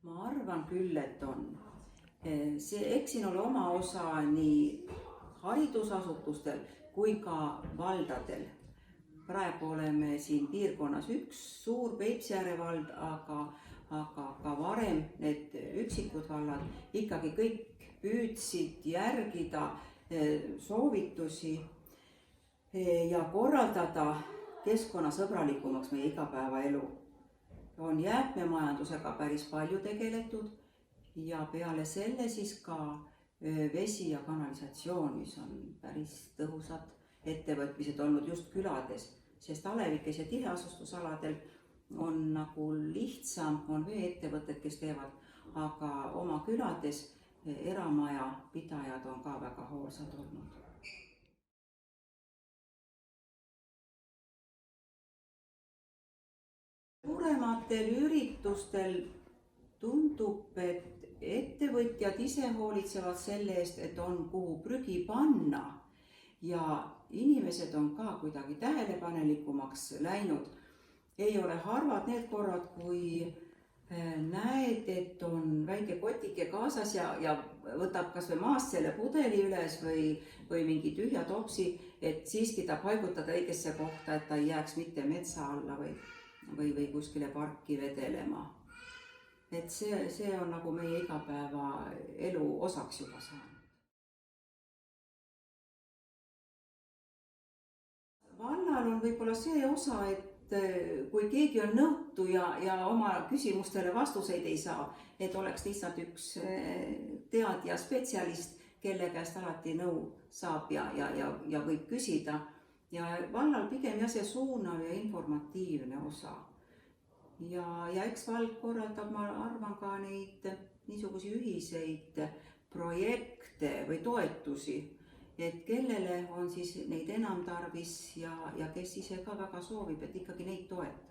Ma arvan küll, et on. Eks siin ole oma osa nii haridusasutustel kui ka valdadel. Praegu oleme siin piirkonnas üks suur Peipsiääre vald, aga ka varem need üksikud vallad ikkagi kõik püüdsid järgida soovitusi ja korraldada keskkonnasõbralikumaks meie igapäevaelu. On jäätmemajandusega päris palju tegeletud ja peale selle siis ka vesi ja kanalisatsioon, mis on päris tõhusad ettevõtmised olnud just külades, sest alevikes ja tiheasustusaladel on nagu lihtsam, on veeettevõtted, kes teevad, aga oma külades eramaja pidajad on ka väga hoolsad olnud. Suurematel üritustel tundub, et ettevõtjad ise hoolitsevad selle eest, et on kuhu prügi panna ja inimesed on ka kuidagi tähelepanelikumaks läinud. Ei ole harvad need korrad, kui näed, et on väike kotike kaasas ja võtab kas või maast selle pudeli üles või mingi tühja topsi, et siiski ta paigutada õigesse kohta, et ta ei jääks mitte metsa alla või kuskile parki vedelema. Et see on nagu meie igapäeva elu osaks juba saanud. Vallal on võib-olla see osa, et kui keegi on nõutu ja oma küsimustele vastuseid ei saa, et oleks lihtsalt üks teadja spetsialist, kelle käest alati nõu saab ja võib küsida. Ja vallal pigem see suunav ja informatiivne osa. Ja eks vald korraldab, ma arvan, ka neid niisugusi ühiseid projekte või toetusi, et kellele on siis neid enam tarvis ja kes ise ka väga soovib, et ikkagi neid toetab.